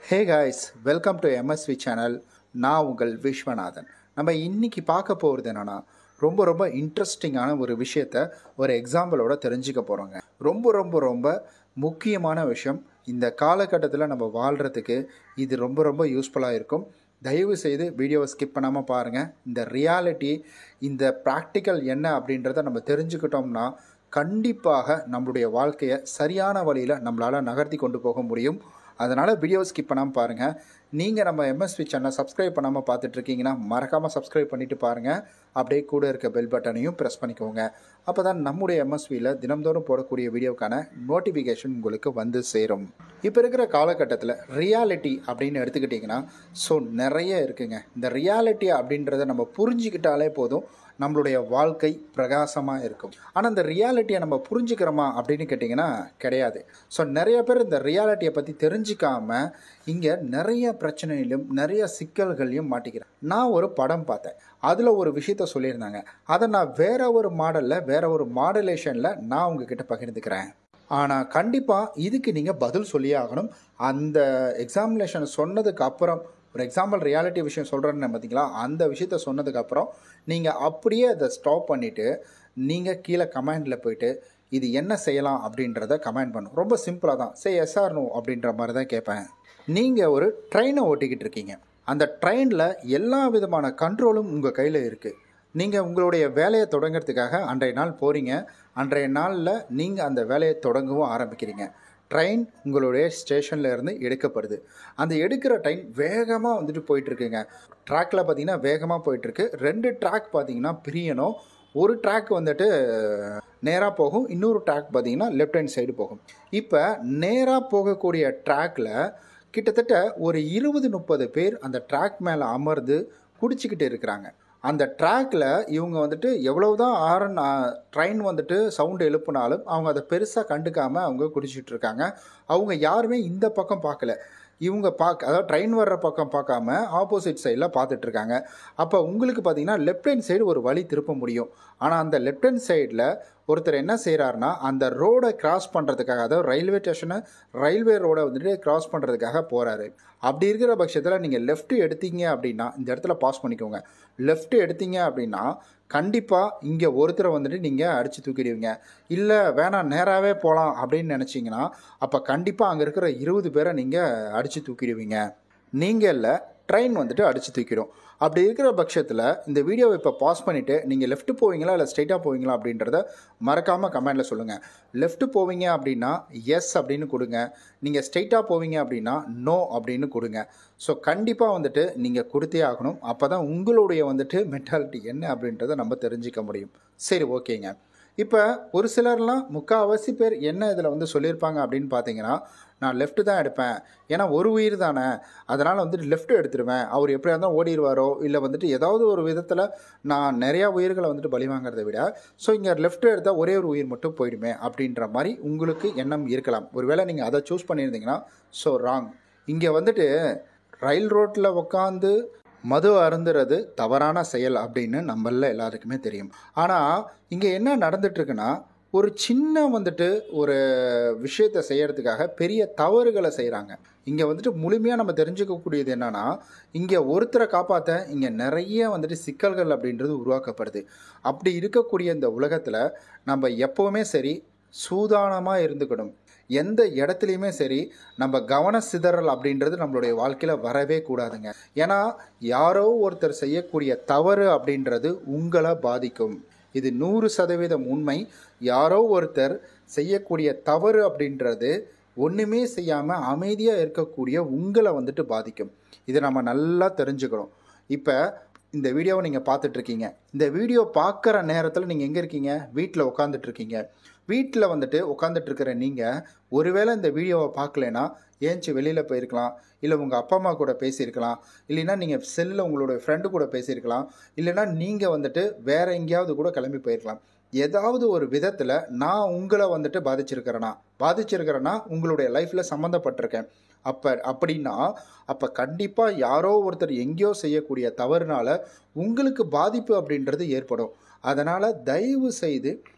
Hey guys, welcome to MSV channel. நான் உங்கள் விஸ்வநாதன். நம்ம இன்னைக்கு பார்க்க போகிறது என்னென்னா, ரொம்ப இன்ட்ரெஸ்டிங்கான ஒரு விஷயத்த ஒரு எக்ஸாம்பிளோட தெரிஞ்சுக்க போகிறோங்க. ரொம்ப முக்கியமான விஷயம். இந்த காலகட்டத்தில் நம்ம வாழ்கிறதுக்கு இது ரொம்ப யூஸ்ஃபுல்லாக இருக்கும். தயவு செய்து வீடியோவை ஸ்கிப் பண்ணாமல் பாருங்கள். இந்த ரியாலிட்டி, இந்த ப்ராக்டிக்கல் என்ன அப்படின்றத நம்ம தெரிஞ்சுக்கிட்டோம்னா கண்டிப்பாக நம்மளுடைய வாழ்க்கையை சரியான வழியில் நம்மளால் நகர்த்தி கொண்டு போக முடியும். அதனால் வீடியோ ஸ்கிப் பண்ணாமல் பாருங்கள். நீங்கள் நம்ம எம்எஸ்வி சேனலை சப்ஸ்கிரைப் பண்ணாமல் பார்த்துட்ருக்கீங்கன்னா மறக்காமல் சப்ஸ்கிரைப் பண்ணிவிட்டு பாருங்கள். அப்படியே கூட இருக்க பெல் பட்டனையும் ப்ரெஸ் பண்ணிக்கோங்க. அப்போ தான் நம்முடைய எம்எஸ்வியில் தினம்தோறும் போடக்கூடிய வீடியோக்கான நோட்டிஃபிகேஷன் உங்களுக்கு வந்து சேரும். இப்போ இருக்கிற காலகட்டத்தில் ரியாலிட்டி அப்படின்னு எடுத்துக்கிட்டிங்கன்னா நிறைய இருக்குங்க. இந்த ரியாலிட்டி அப்படின்றத நம்ம புரிஞ்சுக்கிட்டாலே போதும், நம்மளுடைய வாழ்க்கை பிரகாசமாக இருக்கும். ஆனால் இந்த ரியாலிட்டியை நம்ம புரிஞ்சுக்கிறோமா அப்படின்னு கேட்டிங்கன்னா கிடையாது. நிறைய பேர் இந்த ரியாலிட்டியை பற்றி தெரிஞ்சிக்காமல் இங்கே நிறைய பிரச்சனையிலும் நிறைய சிக்கல்களையும் மாட்டிக்கிறேன். நான் ஒரு படம் பார்த்தேன், அதில் ஒரு விஷயத்த சொல்லியிருந்தாங்க. அதை நான் வேற ஒரு மாடலில், வேற ஒரு மாடுலேஷனில் நான் உங்ககிட்ட பகிர்ந்துக்கிறேன். ஆனால் கண்டிப்பாக இதுக்கு நீங்கள் பதில் சொல்லியே ஆகணும். அந்த எக்ஸாமினேஷன் சொன்னதுக்கு அப்புறம், ஒரு எக்ஸாம்பிள் ரியாலிட்டி விஷயம் சொல்கிறேன்னு பார்த்தீங்களா, அந்த விஷயத்த சொன்னதுக்கப்புறம் நீங்கள் அப்படியே அதை ஸ்டாப் பண்ணிவிட்டு நீங்கள் கீழே கமெண்டில் போயிட்டு இது என்ன செய்யலாம் அப்படின்றத கமெண்ட் பண்ணும். ரொம்ப சிம்பிளாக தான், எஸ் ஆர் நோ அப்படின்ற மாதிரி தான் கேட்பேன். நீங்கள் ஒரு ட்ரெயினை ஓட்டிக்கிட்டு இருக்கீங்க. அந்த ட்ரெயினில் எல்லா விதமான கண்ட்ரோலும் உங்கள் கையில் இருக்குது. நீங்கள் உங்களுடைய வேலையை தொடங்கிறதுக்காக அன்றைய நாள் போகிறீங்க. அன்றைய நாளில் நீங்கள் அந்த வேலையை தொடங்கவும் ஆரம்பிக்கிறீங்க. ட்ரெயின் உங்களுடைய ஸ்டேஷனில் இருந்து எடுக்கப்படுது. அந்த எடுக்கிற ட்ரெயின் வேகமாக வந்துட்டு போயிட்டுருக்குங்க. ட்ராக்கில் பார்த்தீங்கன்னா வேகமாக போயிட்டுருக்கு. 2 ட்ராக் பார்த்தீங்கன்னா பிரியணும். ஒரு ட்ராக் வந்துட்டு நேராக போகும், இன்னொரு ட்ராக் பார்த்தீங்கன்னா லெஃப்ட் ஹேண்ட் சைடு போகும். இப்போ நேராக போகக்கூடிய ட்ராக்கில் கிட்டத்தட்ட ஒரு 20-30 பேர் அந்த ட்ராக் மேலே அமர்ந்து குடிச்சிக்கிட்டு இருக்கிறாங்க. அந்த ட்ராக்கில் இவங்க வந்துட்டு எவ்வளவுதான் ட்ரெயின் வந்துட்டு சவுண்டு எழுப்புனாலும் அவங்க அதை பெருசாக கண்டுக்காமல் அவங்க குடிச்சிட்டு இருக்காங்க. அவங்க யாருமே இந்த பக்கம் பார்க்கல. இவங்க அதாவது ட்ரெயின் வர்ற பக்கம் பார்க்காம ஆப்போசிட் சைடில் பார்த்துட்ருக்காங்க. அப்போ உங்களுக்கு பார்த்தீங்கன்னா லெஃப்ட் ஹேண்ட் சைடு ஒரு வழி திருப்ப முடியும். ஆனால் அந்த லெஃப்ட் ஹேண்ட் சைடில் ஒருத்தர் என்ன செய்கிறாருன்னா, அந்த ரோடை கிராஸ் பண்ணுறதுக்காக, அதாவது ரயில்வே ரோடை வந்துட்டு கிராஸ் பண்ணுறதுக்காக போகிறாரு. அப்படி இருக்கிற பட்சத்தில் நீங்கள் லெஃப்ட் எடுத்தீங்க அப்படின்னா, இந்த இடத்துல பாஸ் பண்ணிக்கோங்க. லெஃப்ட் எடுத்தீங்க அப்படின்னா கண்டிப்பாக இங்கே ஒருத்தரை வந்துட்டு நீங்கள் அடித்து தூக்கிடுவீங்க. இல்லை வேணாம் நேராகவே போகலாம் அப்படின்னு நினச்சிங்கன்னா அப்போ கண்டிப்பாக அங்கே இருக்கிற 20 பேரை நீங்கள் அடித்து தூக்கிடுவீங்க. நீங்கள் இல்லை, ட்ரெயின் வந்துட்டு அடித்து தூக்கிடும். அப்படி இருக்கிற பட்சத்தில் இந்த வீடியோவை இப்போ பாஸ் பண்ணிவிட்டு நீங்கள் லெஃப்ட் போவீங்களா இல்லை ஸ்ட்ரைட்டாக போவீங்களா அப்படின்றத மறக்காமல் கமெண்டில் சொல்லுங்கள். லெஃப்ட் போவீங்க அப்படின்னா எஸ் அப்படின்னு கொடுங்க. நீங்கள் ஸ்ட்ரைட்டாக போவீங்க அப்படின்னா நோ அப்படின்னு கொடுங்க. கண்டிப்பாக வந்துட்டு நீங்கள் கொடுத்தே ஆகணும். அப்போ தான் உங்களுடைய வந்துட்டு மென்டாலிட்டி என்ன அப்படின்றத நம்ம தெரிஞ்சிக்க முடியும். சரி, ஓகேங்க. இப்போ ஒரு சிலர்லாம், முக்கால்வாசி பேர் என்ன இதில் வந்து சொல்லியிருப்பாங்க அப்படின்னு பார்த்தீங்கன்னா, நான் லெஃப்ட்டு தான் எடுப்பேன், ஏன்னா ஒரு உயிர் தானே, அதனால் வந்துட்டு லெஃப்ட் எடுத்துடுவேன். அவர் எப்படியா இருந்தால் ஓடிடுவாரோ, இல்லை வந்துட்டு ஏதாவது ஒரு விதத்தில் நான் நிறையா உயிர்களை வந்துட்டு பலி வாங்கிறத விட இங்கே லெஃப்ட் எடுத்தால் ஒரே ஒரு உயிர் மட்டும் போயிடுமே அப்படின்ற மாதிரி உங்களுக்கு எண்ணம் இருக்கலாம். ஒருவேளை நீங்கள் அதை சூஸ் பண்ணியிருந்தீங்கன்னா ராங். இங்கே வந்துட்டு ரயில் ரோட்டில் உட்காந்து மது அருந்துறது தவறான செயல் அப்படின்னு நம்மள எல்லாருக்குமே தெரியும். ஆனால் இங்கே என்ன நடந்துட்டுருக்குன்னா, ஒரு சின்ன வந்துட்டு ஒரு விஷயத்தை செய்கிறதுக்காக பெரிய தவறுகளை செய்கிறாங்க. இங்கே வந்துட்டு முழுமையாக நம்ம தெரிஞ்சுக்கக்கூடியது என்னென்னா, இங்கே ஒருத்தரை காப்பாற்ற இங்கே நிறைய வந்துட்டு சிக்கல்கள் அப்படின்றது உருவாக்கப்படுது. அப்படி இருக்கக்கூடிய இந்த உலகத்தில் நம்ம எப்போவுமே சரி சூதானமாக இருந்துக்கணும். எந்த இடத்துலையுமே சரி நம்ம கவன சிதறல் அப்படின்றது நம்மளுடைய வாழ்க்கையில் வரவே கூடாதுங்க. ஏன்னா யாரோ ஒருத்தர் செய்யக்கூடிய தவறு அப்படின்றது உங்களை பாதிக்கும். இது 100% உண்மை. யாரோ ஒருத்தர் செய்யக்கூடிய தவறு அப்படின்றது ஒன்றுமே செய்யாமல் அமைதியாக இருக்கக்கூடிய உங்களை வந்துட்டு பாதிக்கும். இதை நம்ம நல்லா தெரிஞ்சுக்கணும். இப்போ இந்த வீடியோவை நீங்கள் பார்த்துட்ருக்கீங்க. இந்த வீடியோ பார்க்குற நேரத்தில் நீங்கள் எங்கே இருக்கீங்க? வீட்டில் உட்காந்துட்ருக்கீங்க. வீட்டில் வந்துட்டு உட்காந்துட்ருக்கிற நீங்கள் ஒருவேளை இந்த வீடியோவை பார்க்கலனா ஏஞ்சி வெளியில் போயிருக்கலாம், இல்லை உங்கள் அப்பா அம்மா கூட பேசியிருக்கலாம், இல்லைன்னா நீங்கள் செல்லில் உங்களோட ஃப்ரெண்டு கூட பேசியிருக்கலாம், இல்லைன்னா நீங்கள் வந்துட்டு வேறு எங்கேயாவது கூட கிளம்பி போயிருக்கலாம். ஏதாவது ஒரு விதத்தில் நான் உங்களை வந்துட்டு பாதிச்சிருக்கிறேன்னா உங்களுடைய லைஃப்பில் சம்மந்தப்பட்டிருக்கேன். அப்படின்னா கண்டிப்பாக யாரோ ஒருத்தர் எங்கேயோ செய்யக்கூடிய தவறுனால உங்களுக்கு பாதிப்பு அப்படின்றது ஏற்படும். அதனால் தயவு செய்து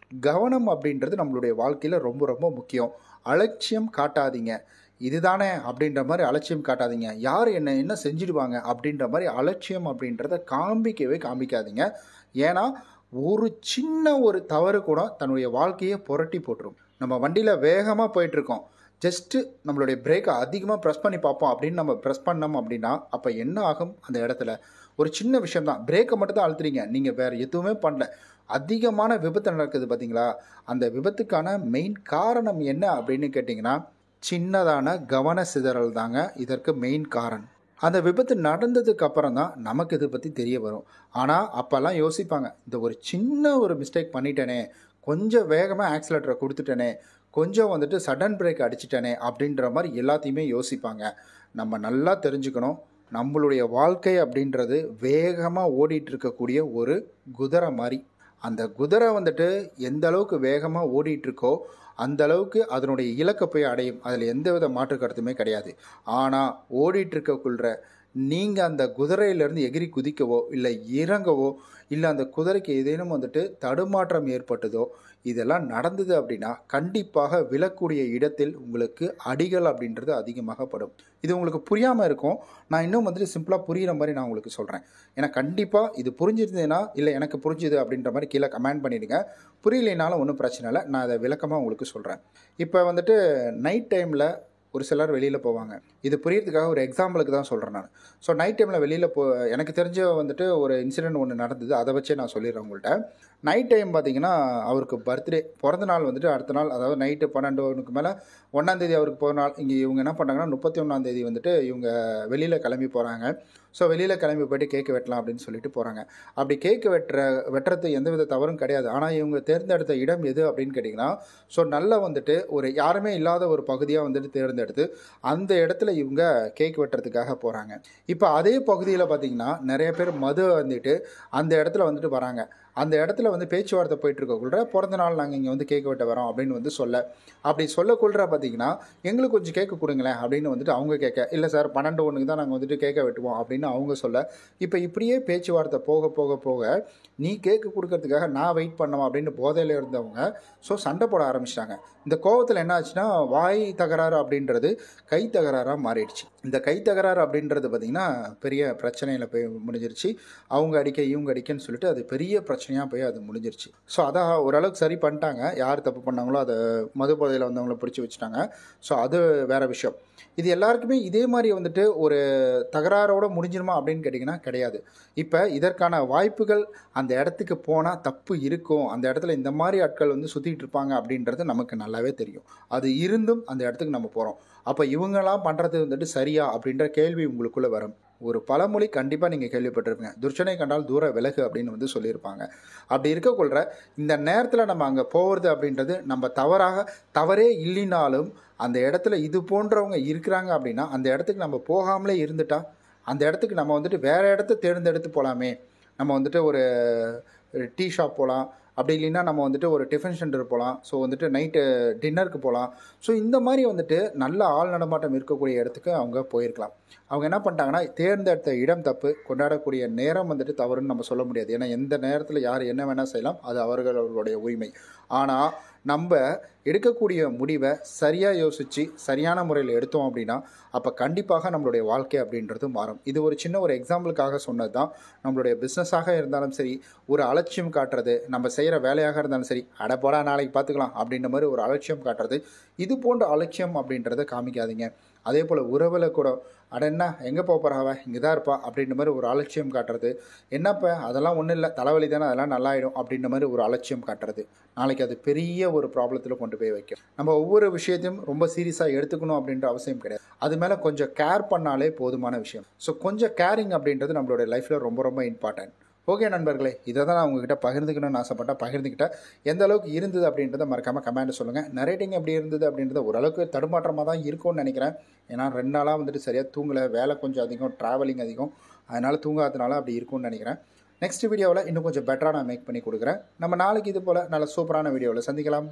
கவனம் அப்படின்றது நம்மளுடைய வாழ்க்கையில் ரொம்ப முக்கியம். அலட்சியம் காட்டாதீங்க. இதுதானே அப்படின்ற மாதிரி அலட்சியம் காட்டாதீங்க. யார் என்ன செஞ்சிடுவாங்க அப்படின்ற மாதிரி அலட்சியம் அப்படின்றத காமிக்காதீங்க. ஏன்னா ஒரு சின்ன ஒரு தவறு கூட தன்னுடைய வாழ்க்கையை புரட்டி போட்டுரும். நம்ம வண்டியில் வேகமாக போயிட்டுருக்கோம், ஜஸ்ட்டு நம்மளுடைய பிரேக்கை அதிகமாக ப்ரெஸ் பண்ணி பார்ப்போம் அப்படின்னு நம்ம ப்ரெஸ் பண்ணோம் அப்படின்னா அப்போ என்ன ஆகும்? அந்த இடத்துல ஒரு சின்ன விஷயம் தான், பிரேக்கை மட்டும் தான் அழுத்துறீங்க, நீங்கள் வேறு எதுவுமே பண்ணல, அதிகமான விபத்து நடக்குது பார்த்தீங்களா? அந்த விபத்துக்கான மெயின் காரணம் என்ன அப்படின்னு கேட்டிங்கன்னா சின்னதான கவன சிதறல் தாங்க இதற்கு மெயின் காரணம். அந்த விபத்து நடந்ததுக்கு அப்புறம் தான் நமக்கு இதை பற்றி தெரிய வரும். ஆனால் அப்போல்லாம் யோசிப்பாங்க, இந்த ஒரு சின்ன ஒரு மிஸ்டேக் பண்ணிட்டேனே, கொஞ்சம் வேகமாக ஆக்சிலேட்டரை கொடுத்துட்டேனே, கொஞ்சம் வந்துட்டு சடன் பிரேக் அடிச்சிட்டேனே அப்படின்ற மாதிரி எல்லாத்தையுமே யோசிப்பாங்க. நம்ம நல்லா தெரிஞ்சுக்கணும், நம்மளுடைய வாழ்க்கை அப்படின்றது வேகமாக ஓடிட்டு இருக்கக்கூடிய ஒரு குதிரை மாதிரி. அந்த குதிரை வந்துட்டு எந்த அளவுக்கு வேகமாக ஓடிட்டுருக்கோ அந்த அளவுக்கு அதனுடைய இலக்கை போய் அடையும். அதில் எந்தவித மாற்று கருத்துமே கிடையாது. ஆனால் ஓடிட்டுருக்கக்குள்ள நீங்கள் அந்த குதிரையிலேருந்து எகிரி குதிக்கவோ இல்லை இறங்கவோ இல்லை அந்த குதிரைக்கு ஏதேனும் வந்துட்டு தடுமாற்றம் ஏற்பட்டதோ இதெல்லாம் நடந்தது அப்படின்னா கண்டிப்பாக விழக்கூடிய இடத்தில் உங்களுக்கு அடிகள் அப்படின்றது அதிகமாகப்படும். இது உங்களுக்கு புரியாமல் இருக்கும். நான் இன்னும் வந்துட்டு சிம்பிளாக புரிகிற மாதிரி நான் உங்களுக்கு சொல்கிறேன். ஏன்னா கண்டிப்பாக இது புரிஞ்சிருந்ததுன்னா இல்லை எனக்கு புரிஞ்சுது அப்படின்ற மாதிரி கீழே கமெண்ட் பண்ணிவிடுங்க. புரியலைனாலும் ஒன்றும் பிரச்சனை இல்லை, நான் அதை விளக்கமாக உங்களுக்கு சொல்கிறேன். இப்போ வந்துட்டு நைட் டைமில் ஒரு சிலர் வெளியில் போவாங்க. இது புரியறதுக்காக ஒரு எக்ஸாம்பிளுக்கு தான் சொல்கிறேன் நான். ஸோ நைட் டைமில் வெளியில் எனக்கு தெரிஞ்ச வந்துட்டு ஒரு இன்சிடெண்ட் ஒன்று நடந்தது, அதை வச்சே நான் சொல்லிடுறேன் உங்கள்கிட்ட. நைட் டைம் பார்த்தீங்கன்னா அவருக்கு பர்த்டே, பிறந்த நாள் வந்துட்டு அடுத்த நாள், அதாவது நைட்டு 12 மேலே 1ஆம் அவருக்கு பிறந்த நாள். இங்கே இவங்க என்ன பண்ணுறாங்கன்னா 31ஆம் வந்துட்டு இவங்க வெளியில் கிளம்பி போகிறாங்க. ஸோ வெளியில் கிளம்பி போய்ட்டு கேக்கு வெட்டலாம் அப்படின்னு சொல்லிட்டு போகிறாங்க. அப்படி கேக்கு வெட்டுறது எந்தவித தவறும் கிடையாது. ஆனால் இவங்க தேர்ந்தெடுத்த இடம் எது அப்படின்னு கேட்டிங்கன்னா ஸோ நல்லா வந்துட்டு ஒரு யாருமே இல்லாத ஒரு பகுதியாக வந்துட்டு தேர்ந்தெடுத்து அந்த இடத்துல இவங்க கேக் வெட்டுறதுக்காக போகிறாங்க. இப்போ அதே பகுதியில் பார்த்திங்கன்னா நிறைய பேர் மது வந்துட்டு அந்த இடத்துல வந்துட்டு வராங்க. அந்த இடத்துல வந்து பேச்சுவார்த்தை போயிட்டுருக்கக்குள்ள பிறந்த நாள் நாங்கள் இங்கே வந்து கேக்கு வெட்ட வரோம் அப்படின்னு வந்து அப்படி சொல்லக்குள்ள பார்த்தீங்கன்னா எங்களுக்கு கொஞ்சம் கேக்கு கொடுங்களேன் அப்படின்னு வந்துட்டு அவங்க கேட்க, இல்லை சார் 12 தான் நாங்கள் வந்துட்டு கேக்க வெட்டுவோம் அப்படின்னு அவங்க இப்போ இப்படியே பேச்சுவார்த்தை போக போக போக நீ கேக்கு கொடுக்கறதுக்காக நான் வெயிட் பண்ணோம் அப்படின்னு போதையில் இருந்தவங்க ஸோ சண்டை போட ஆரம்பிச்சிட்டாங்க. இந்த கோவத்தில் என்ன ஆச்சுன்னா வாய் தகராறு அப்படின்றது கை தகராறாக மாறிடுச்சு. இந்த கை தகராறு அப்படின்றது பார்த்திங்கன்னா பெரிய பிரச்சனையில் போய் முடிஞ்சிருச்சு. அவங்க அடிக்க இவங்க அடிக்கன்னு சொல்லிட்டு அது பெரிய பிரச்சனையாக போய் அது முடிஞ்சிருச்சு. ஸோ அதை ஓரளவுக்கு சரி பண்ணிட்டாங்க. யார் தப்பு பண்ணாங்களோ அதை மது போதையில் வந்தவங்கள பிடிச்சி வச்சுட்டாங்க. ஸோ அது வேறு விஷயம். இது எல்லாருக்குமே இதே மாதிரி வந்துட்டு ஒரு தகராறோடு முடிஞ்சிருமா அப்படின்னு கேட்டிங்கன்னா கிடையாது. இப்போ இதற்கான வாய்ப்புகள் அந்த இடத்துக்கு போனால் தப்பு இருக்கும், அந்த இடத்துல இந்த மாதிரி ஆட்கள் வந்து சுற்றிட்டு இருப்பாங்க அப்படின்றது நமக்கு நல்லாவே தெரியும். அது இருந்தும் அந்த இடத்துக்கு நம்ம போகிறோம். அப்போ இவங்கெல்லாம் பண்ணுறது வந்துட்டு சரியா அப்படின்ற கேள்வி உங்களுக்குள்ளே வரும். ஒரு பழமொழி கண்டிப்பாக நீங்கள் கேள்விப்பட்டிருப்பீங்க, துர்ச்சனை கண்டால் தூர விலகு அப்படின்னு வந்து சொல்லியிருப்பாங்க. அப்படி இருக்கக்குள்ள இந்த நேரத்தில் நம்ம அங்கே போகிறது அப்படின்றது நம்ம தவறே இல்லைனாலும் அந்த இடத்துல இது போன்றவங்க இருக்கிறாங்க அப்படின்னா அந்த இடத்துக்கு நம்ம போகாமலே இருந்துட்டா அந்த இடத்துக்கு நம்ம வந்துட்டு வேறு இடத்த தேர்ந்தெடுத்து போகலாமே. நம்ம வந்துட்டு ஒரு டீ ஷாப் போகலாம், அப்படி இல்லைன்னா நம்ம வந்துட்டு ஒரு டிஃபன் சென்டர் போகலாம், ஸோ வந்துட்டு நைட்டு டின்னருக்கு போகலாம். ஸோ இந்த மாதிரி வந்துட்டு நல்ல ஆள் நடமாட்டம் இருக்கக்கூடிய இடத்துக்கு அவங்க போயிருக்கலாம். அவங்க என்ன பண்ணிட்டாங்கன்னா தேர்ந்தெடுத்த இடம் தப்பு, கொண்டாடக்கூடிய நேரம் வந்துட்டு தவறுன்னு நம்ம சொல்ல முடியாது. ஏன்னா எந்த நேரத்தில் யார் என்ன வேணால் செய்யலாம், அது அவர்களுடைய உரிமை. ஆனால் நம்ம எடுக்கக்கூடிய முடிவை சரியாக யோசித்து சரியான முறையில் எடுத்தோம் அப்படின்னா அப்போ கண்டிப்பாக நம்மளுடைய வாழ்க்கை அப்படின்றது மாறும். இது ஒரு சின்ன ஒரு எக்ஸாம்பிளுக்காக சொன்னது தான். நம்மளுடைய பிஸ்னஸாக இருந்தாலும் சரி, ஒரு அலட்சியம் காட்டுறது, நம்ம செய்கிற வேலையாக இருந்தாலும் சரி, அடப்போடா நாளைக்கு பார்த்துக்கலாம் அப்படின்ற மாதிரி ஒரு அலட்சியம் காட்டுறது, இது போன்ற அலட்சியம் அப்படின்றத காமிக்காதீங்க. அதே போல் உறவில் கூட என்ன எங்கே போகிறாவ இங்கே தான் இருப்பா அப்படின்ற மாதிரி ஒரு அலட்சியம் காட்டுறது, என்னப்போ அதெல்லாம் ஒன்றும் இல்லை தலைவலி தானே அதெல்லாம் நல்லாயிடும் அப்படின்ற மாதிரி ஒரு அலட்சியம் காட்டுறது நாளைக்கு அது பெரிய ஒரு ப்ராப்ளத்தில் கொண்டு போய் வைக்கும். நம்ம ஒவ்வொரு விஷயத்தையும் ரொம்ப சீரியஸாக எடுத்துக்கணும் அப்படின்ற அவசியம் கிடையாது. அது மேலே கொஞ்சம் கேர் பண்ணாலே போதுமான விஷயம். ஸோ கொஞ்சம் கேரிங் அப்படின்றது நம்மளுடைய லைஃப்பில் ரொம்ப ரொம்ப இம்பார்ட்டன்ட். ஓகே நண்பர்களே, இதை தான் நான் உங்ககிட்ட பகிர்ந்துக்கணும்னு ஆசைப்பட்டேன். பகிர்ந்துக்கிட்டேன். எந்த அளவுக்கு இருந்தது அப்படின்றத மறக்காமல் கமெண்ட் சொல்லுங்கள். நரேட்டிங் எப்படி இருந்தது அப்படின்றத ஓரளவுக்கு தடுமாற்றமாக தான் இருக்கும்னு நினைக்கிறேன். ஏன்னா 2 நாளாக வந்துட்டு சரியாக தூங்கலை, வேலை கொஞ்சம் அதிகம், ட்ராவலிங் அதிகம், அதனால் தூங்காதனால அப்படி இருக்கும்னு நினைக்கிறேன். நெக்ஸ்ட் வீடியோவில் இன்னும் கொஞ்சம் பெட்டராக நான் மேக் பண்ணி கொடுக்குறேன். நம்ம நாளைக்கு இது போல் நல்ல சூப்பரான வீடியோவில் சந்திக்கலாம்.